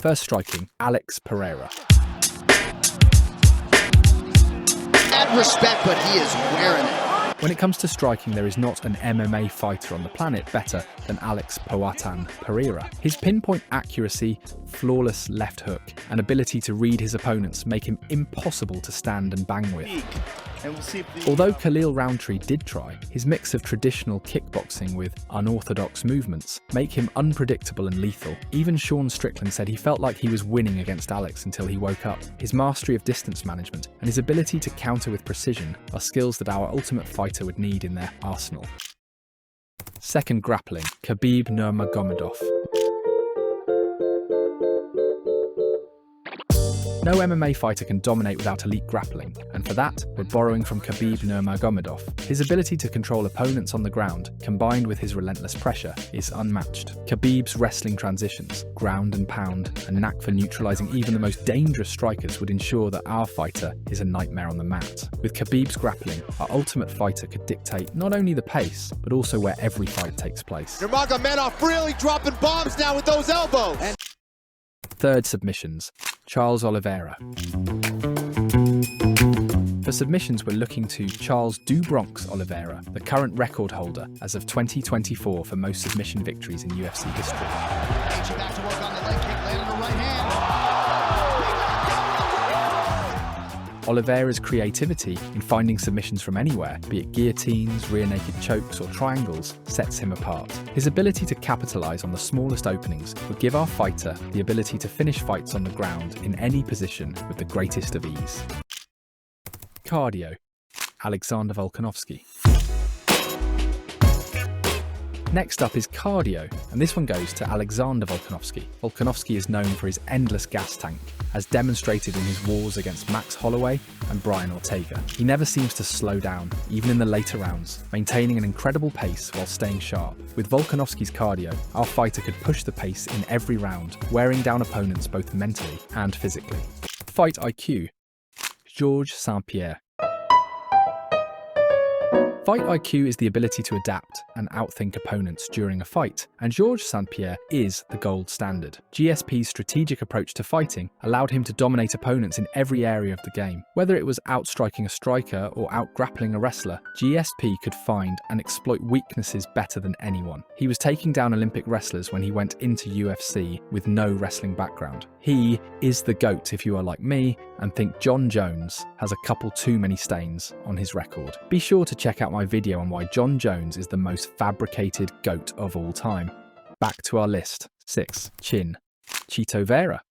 First striking, Alex Pereira. Add respect, but he is wearing it. When it comes to striking, there is not an MMA fighter on the planet better than Alex Pereira. His pinpoint accuracy, flawless left hook, and ability to read his opponents make him impossible to stand and bang with. Although Khalil Roundtree did try, his mix of traditional kickboxing with unorthodox movements make him unpredictable and lethal. Even Sean Strickland said he felt like he was winning against Alex until he woke up. His mastery of distance management and his ability to counter with precision are skills that our ultimate fighter would need in their arsenal. Second grappling, Khabib Nurmagomedov. No MMA fighter can dominate without elite grappling, and for that, we're borrowing from Khabib Nurmagomedov. His ability to control opponents on the ground, combined with his relentless pressure, is unmatched. Khabib's wrestling transitions, ground and pound, and knack for neutralizing even the most dangerous strikers would ensure that our fighter is a nightmare on the mat. With Khabib's grappling, our ultimate fighter could dictate not only the pace, but also where every fight takes place. Nurmagomedov really dropping bombs now with those elbows. Third submissions, Charles Oliveira. For submissions, we're looking to Charles "Do Bronx" Oliveira, the current record holder as of 2024 for most submission victories in UFC history. Back to work on the leg kick, landed a right hand. Oliveira's creativity in finding submissions from anywhere, be it guillotines, rear naked chokes or triangles, sets him apart. His ability to capitalize on the smallest openings would give our fighter the ability to finish fights on the ground in any position with the greatest of ease. Cardio, Alexander Volkanovski. Next up is cardio, and this one goes to Alexander Volkanovski. Volkanovski is known for his endless gas tank, as demonstrated in his wars against Max Holloway and Brian Ortega. He never seems to slow down, even in the later rounds, maintaining an incredible pace while staying sharp. With Volkanovski's cardio, our fighter could push the pace in every round, wearing down opponents both mentally and physically. Fight IQ, Georges St-Pierre. Fight IQ is the ability to adapt and outthink opponents during a fight, and Georges St-Pierre is the gold standard. GSP's strategic approach to fighting allowed him to dominate opponents in every area of the game. Whether it was outstriking a striker or out-grappling a wrestler, GSP could find and exploit weaknesses better than anyone. He was taking down Olympic wrestlers when he went into UFC with no wrestling background. He is the GOAT if you are like me and think Jon Jones has a couple too many stains on his record. Be sure to check out my video on why Jon Jones is the most fabricated GOAT of all time. Back to our list. 6. Chin, Chito Vera.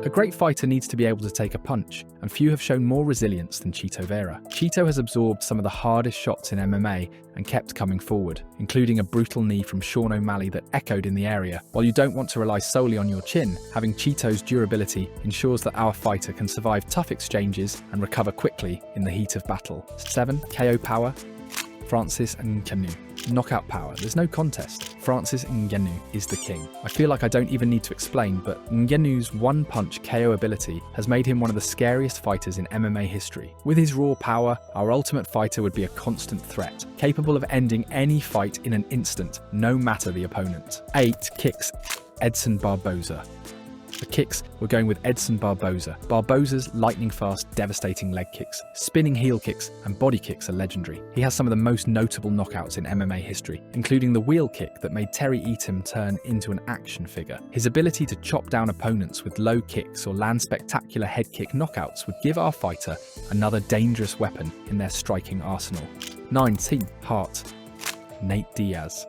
A great fighter needs to be able to take a punch, and few have shown more resilience than Chito Vera. Chito has absorbed some of the hardest shots in MMA and kept coming forward, including a brutal knee from Sean O'Malley that echoed in the area. While you don't want to rely solely on your chin, having Chito's durability ensures that our fighter can survive tough exchanges and recover quickly in the heat of battle. 7. KO power, Francis Ngannou. Knockout power, there's no contest. Francis Ngannou is the king. I feel like I don't even need to explain, but Ngannou's one-punch KO ability has made him one of the scariest fighters in MMA history. With his raw power, our ultimate fighter would be a constant threat, capable of ending any fight in an instant, no matter the opponent. 8. Kicks, Edson Barboza. The kicks, we're going with Edson Barboza. Barboza's lightning-fast, devastating leg kicks, spinning heel kicks, and body kicks are legendary. He has some of the most notable knockouts in MMA history, including the wheel kick that made Terry Eaton turn into an action figure. His ability to chop down opponents with low kicks or land spectacular head kick knockouts would give our fighter another dangerous weapon in their striking arsenal. 19. Heart, Nate Diaz.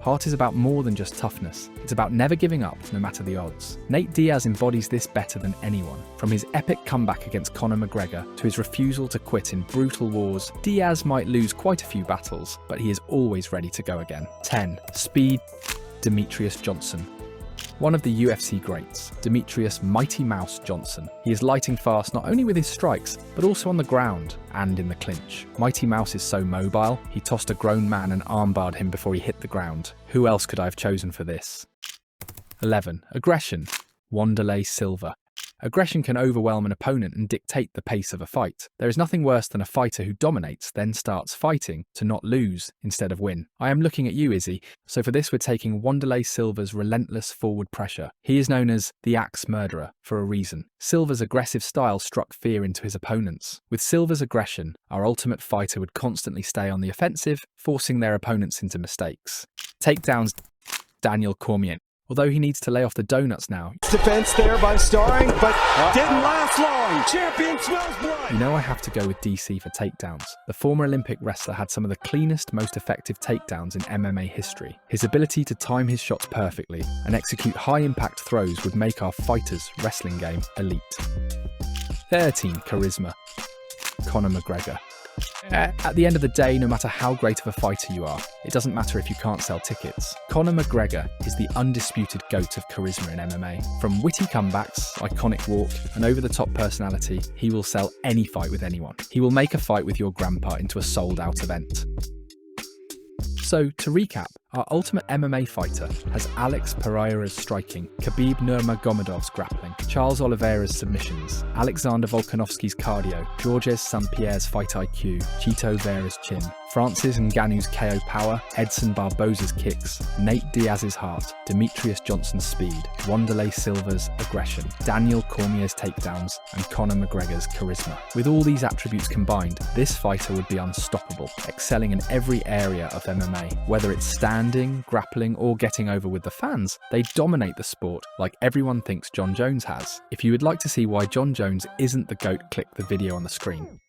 Heart is about more than just toughness. It's about never giving up, no matter the odds. Nate Diaz embodies this better than anyone. From his epic comeback against Conor McGregor to his refusal to quit in brutal wars, Diaz might lose quite a few battles, but he is always ready to go again. 10. Speed, Demetrious Johnson. One of the UFC greats, Demetrious Mighty Mouse Johnson. He is lighting fast not only with his strikes, but also on the ground and in the clinch. Mighty Mouse is so mobile, he tossed a grown man and armbarred him before he hit the ground. Who else could I have chosen for this? 11. Aggression, Wanderlei Silva. Aggression can overwhelm an opponent and dictate the pace of a fight. There is nothing worse than a fighter who dominates, then starts fighting to not lose instead of win. I am looking at you, Izzy, so for this we're taking Wanderlei Silva's relentless forward pressure. He is known as the Axe Murderer for a reason. Silva's aggressive style struck fear into his opponents. With Silva's aggression, our Ultimate Fighter would constantly stay on the offensive, forcing their opponents into mistakes. Takedowns. Daniel Cormier. Although he needs to lay off the donuts now. Defense there by Starring, but didn't last long. Champion smells blood. You know I have to go with DC for takedowns. The former Olympic wrestler had some of the cleanest, most effective takedowns in MMA history. His ability to time his shots perfectly and execute high-impact throws would make our fighter's wrestling game elite. 13. Charisma. Conor McGregor. At the end of the day, no matter how great of a fighter you are, it doesn't matter if you can't sell tickets. Conor McGregor is the undisputed GOAT of charisma in MMA. From witty comebacks, iconic walk, and over-the-top personality, he will sell any fight with anyone. He will make a fight with your grandpa into a sold-out event. So, to recap, our Ultimate MMA Fighter has Alex Pereira's striking, Khabib Nurmagomedov's grappling, Charles Oliveira's submissions, Alexander Volkanovski's cardio, Georges St. Pierre's fight IQ, Chito Vera's chin, Francis Ngannou's KO power, Edson Barboza's kicks, Nate Diaz's heart, Demetrious Johnson's speed, Wanderlei Silva's aggression, Daniel Cormier's takedowns, and Conor McGregor's charisma. With all these attributes combined, this fighter would be unstoppable, excelling in every area of MMA. Whether it's standing, grappling, or getting over with the fans, they dominate the sport like everyone thinks Jon Jones has. If you would like to see why Jon Jones isn't the GOAT, click the video on the screen.